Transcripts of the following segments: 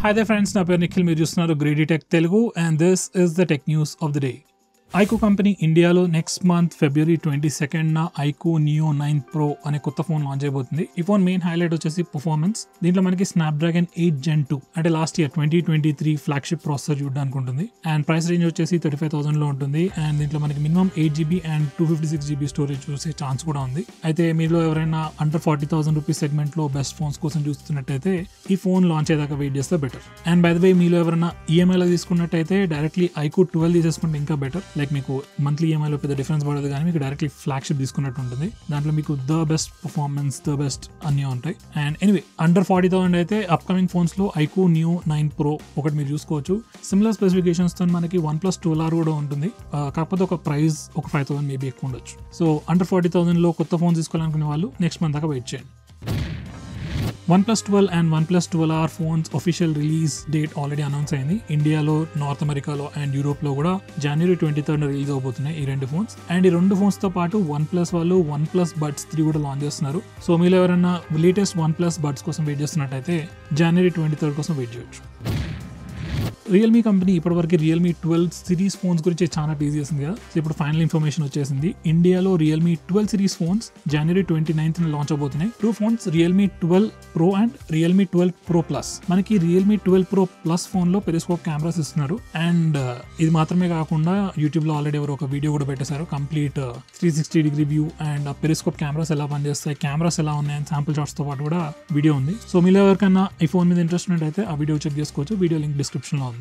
Hi there friends, నా పేరు నిఖిల్, మీరు చూస్తున్నారు గ్రేడీ tech Telugu and this is the tech news of the day. IQOO company ఇండియాలో నెక్స్ట్ మంత్ February 22న ఐకో నియో 9 Pro అనే కొత్త ఫోన్ లాంచ్ అయిపోతుంది. ఈ ఫోన్ మెయిన్ హైలైట్ వచ్చేసి పర్ఫార్మెన్స్. దీంట్లో మనకి స్నాప్డ్రాగన్ 8 Gen 2 అంటే లాస్ట్ ఇయర్ 2023 ఫ్లాగ్షిప్ ప్రాసెసర్ చూడడానికి ఉంటుంది. అండ్ ప్రైస్ రేంజ్ వచ్చేసి 35,000 లో ఉంటుంది. అండ్ దీంట్లో మనకి minimum 8GB and 256GB storage చూసే ఛాన్స్ కూడా ఉంది. అయితే మీలో ఎవరైనా అండర్ 40,000 రూపీస్ సెగ్మెంట్ లో బెస్ట్ ఫోన్స్ కోసం చూస్తున్నట్టయితే ఈ ఫోన్ లాంచ్ అయ్యేదాకా వెయిట్ చేస్తే better. And by the way మీలో ఎవరైనా ఈఎంఐలో తీసుకున్నట్టయితే డైరెక్ట్లీ ఐకో 12 తీసేసుకుంటే ఇంకా బెటర్. లైక్ మీకు మంత్లీ ఈఎంఐలో పెద్ద డిఫరెన్స్ పడదు, కానీ మీకు డైరెక్ట్లీ ఫ్లాగ్షిప్ తీసుకున్నట్టు ఉంటుంది. దాంట్లో మీకు the best performance, the best అన్నీ ఉంటాయి. అండ్ ఎనీవే అండర్ 40,000 అయితే అప్కమింగ్ ఫోన్స్ లో ఐకో నియో 9 Pro ఒకటి మీరు చూసుకోవచ్చు. సిమిలర్ స్పెసిఫికేషన్స్ తో మనకి OnePlus 12R కూడా ఉంటుంది. కాకపోతే ఒక ప్రైస్ ఒక 5,000 మేబీ ఎక్కువ ఉండొచ్చు. సో అండర్ 40,000 లో కొత్త ఫోన్ తీసుకోవాలనుకునే వాళ్ళు నెక్స్ట్ మంత్ దాకా వెయిట్ చేయండి. OnePlus 12 and OnePlus 12R phones official release date already announce అయింది. ఇండియాలో, నార్త్ అమెరికాలో అండ్ యూరోప్ లో కూడా January 23 రిలీజ్ అవబోతున్నాయి ఈ రెండు ఫోన్స్. అండ్ ఈ రెండు ఫోన్స్ తో పాటు OnePlus వాళ్ళు OnePlus Buds 3 కూడా లాంచ్ చేస్తున్నారు. సో మీరు ఎవరైనా లేటెస్ట్ OnePlus Buds కోసం వెయిట్ చేస్తున్నట్టయితే January 23 కోసం వెయిట్ చేయొచ్చు. రియల్మీ కంపెనీ ఇప్పటివరకు రియల్మీ 12 సిరీస్ ఫోన్స్ గురించి చాలా టీజ్ చేసింది కదా. సో ఇప్పుడు ఫైనల్ ఇన్ఫర్మేషన్ వచ్చేసింది. ఇండియాలో Realme 12 series phones January 29 launch అవబోతున్నాయి. 2 phones Realme 12 Pro and Realme 12 Pro Plus. మనకి రియల్మీ 12 Pro Plus ఫోన్ లో పెరిస్కోప్ కెమెరాస్ ఇస్తున్నారు. అండ్ ఇది మాత్రమే కాకుండా యూట్యూబ్ లో ఆల్రెడీ ఎవరు ఒక వీడియో కూడా పెట్టేశారు, కంప్లీట్ 360 వ్యూ అండ్ ఆ పెరిస్కోప్ కెమెరాస్ ఎలా పనిచేస్తాయి, కెమెరాస్ ఎలా ఉన్నాయి అండ్ శాంపుల్ షాట్స్ తో పాటు కూడా వీడియో ఉంది. సో మీరు ఎవరికైనా ఈ ఫోన్ మీద ఇంట్రెస్ట్ ఉన్నట్టయితే ఆ వీడియో చెక్ చేసుకోవచ్చు. వీడియో లింక్ డిస్క్రిప్షన్ లో ఉంది.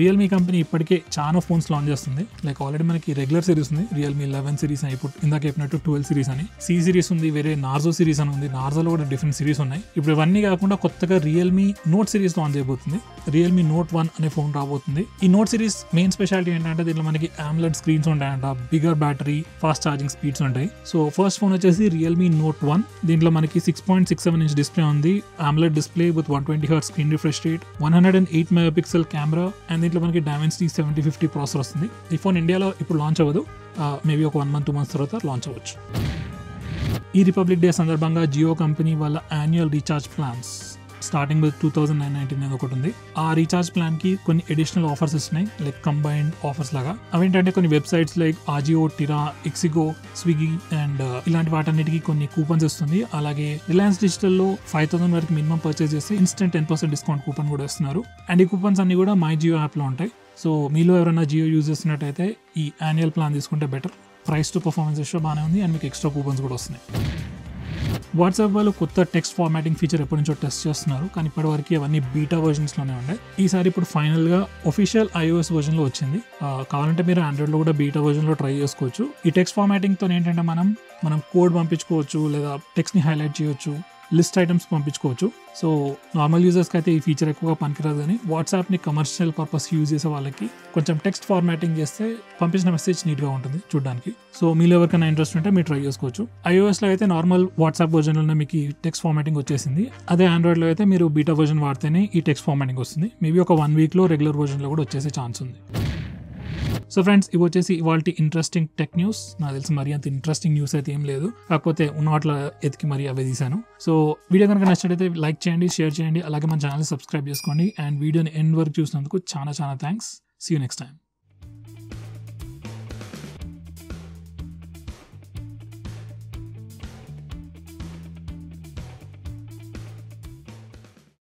రియల్మీ కంపెనీ ఇప్పటికే చాలా ఫోన్స్ లాంచ్ చేస్తుంది. లైక్ ఆల్రెడీ మనకి రెగ్యులర్ సిరీస్ ఉంది, రియల్మీ 11 సిరీస్ అని, ఇప్పుడు ఇందాక చెప్పినట్టు 12 సిరీస్ అని, సి సిరీస్ ఉంది, వేరే నార్జో సిరీస్ అని ఉంది. నార్జోలో కూడా డిఫరెంట్ సిరీస్ ఉన్నాయి. ఇప్పుడు ఇవన్నీ కాకుండా కొత్తగా రియల్మీ నోట్ సిరీస్ లాంచ్ అయిపోతుంది. రియల్మీ నోట్ 1 అనే ఫోన్ రాబోతుంది. ఈ నోట్ సిరీస్ మెయిన్ స్పెషాలిటీ ఏంటంటే దీంట్లో మనకి AMOLED స్క్రీన్స్ ఉంటాయంట, bigger battery, fast charging speeds ఉంటాయి. సో ఫస్ట్ ఫోన్ వచ్చేసి రియల్మీ నోట్ 1. దీంట్లో మనకి 6.67 ఇంచ్ డిస్ప్లే ఉంది, AMOLED display with 120Hz screen refresh rate, 108 megapixel camera and దీంట్లో మనకి Dimensity 7050 ప్రాసెసర్ వస్తుంది. ఈ ఫోన్ ఇండియాలో ఇప్పుడు లాంచ్ అవ్వదు, మేబీ ఒక 1 month 2 months తర్వాత లాంచ్ అవ్వచ్చు. ఈ రిపబ్లిక్ డే సందర్భంగా జియో కంపెనీ వాళ్ళ annual recharge plans starting with 2,999 ఒకటి ఉంది. ఆ రీఛార్జ్ ప్లాన్ కి కొన్ని అడిషనల్ ఆఫర్స్ ఇస్తున్నాయి, లైక్ కంబైన్డ్ ఆఫర్స్ లాగా. అవేంటంటే కొన్ని websites like AJIO, Tira, ixigo, Swiggy and ఇలాంటి వాటన్నిటికీ కొన్ని కూపన్స్ ఇస్తుంది. అలాగే రిలయన్స్ డిజిటల్ లో 5,000 వరకు మినిమం పర్చేస్ చేస్తే ఇన్స్టెంట్ 10% డిస్కౌంట్ కూపన్ కూడా ఇస్తున్నారు. అండ్ ఈ కూపన్స్ అన్ని కూడా మై జియో యాప్ లో ఉంటాయి. సో మీలో ఎవరైనా జియో యూజ్ చేస్తున్నట్టయితే ఈ యాన్యువల్ ప్లాన్ తీసుకుంటే better. Price to performance ratio బాగానే ఉంది అండ్ మీకు ఎక్స్ట్రా కూపన్స్ కూడా వస్తున్నాయి. వాట్సాప్ వాళ్ళు కొత్త టెక్స్ట్ ఫార్మాటింగ్ ఫీచర్ ఎప్పటి నుంచో టెస్ట్ చేస్తున్నారు, కానీ ఇప్పటివరకు అవన్నీ బీటా వర్జన్స్ లోనే ఉన్నాయి. ఈసారి ఇప్పుడు ఫైనల్ గా ఒఫిషియల్ iOS వర్జన్ లో వచ్చింది. కావాలంటే మీరు ఆండ్రాయిడ్ లో కూడా బీటా వర్జన్ లో ట్రై చేసుకోవచ్చు. ఈ టెక్స్ట్ ఫార్మాటింగ్ తో ఏంటంటే మనం కోడ్ పంపించుకోవచ్చు, లేదా టెక్స్ట్ ని హైలైట్ చేయొచ్చు, లిస్ట్ ఐటమ్స్ పంపించుకోవచ్చు. సో నార్మల్ యూజర్స్కి అయితే ఈ ఫీచర్ ఎక్కువగా పనికిరాదు, కానీ వాట్సాప్ని కమర్షియల్ పర్పస్ యూజ్ చేసే వాళ్ళకి కొంచెం టెక్స్ట్ ఫార్మాటింగ్ చేస్తే పంపించిన మెసేజ్ నీట్గా ఉంటుంది చూడడానికి. సో మీరు ఎవరికైనా ఇంట్రెస్ట్ ఉంటే మీరు ట్రై చేసుకోవచ్చు. iOS లో అయితే నార్మల్ వాట్సాప్ వర్జన్లోనే మీకు ఈ టెక్స్ట్ ఫార్మాటింగ్ వచ్చేసింది. అదే ఆండ్రాయిడ్లో అయితే మీరు బీటా వర్జన్ వాడితేనే ఈ టెక్స్ట్ ఫార్మాటింగ్ వస్తుంది. మేబీ ఒక 1 week లో రెగ్యులర్ వర్జన్లో కూడా వచ్చేసే ఛాన్స్ ఉంది. సో ఫ్రెండ్స్, ఇవి వచ్చేసి ఇవాళ ఇంట్రెస్టింగ్ టెక్ న్యూస్. నాకు తెలిసి మరీ అంత ఇంట్రెస్టింగ్ న్యూస్ అయితే ఏం లేదు, కాకపోతే ఉన్న వాటిలో ఎతికి మరీ అవే తీశాను. సో వీడియో కనుక నచ్చినట్లయితే లైక్ చేయండి, షేర్ చేయండి, అలాగే మన ఛానల్ సబ్స్క్రైబ్ చేసుకోండి. అండ్ వీడియోని ఎండ్ వరకు చూసినందుకు చాలా thanks. See you next time.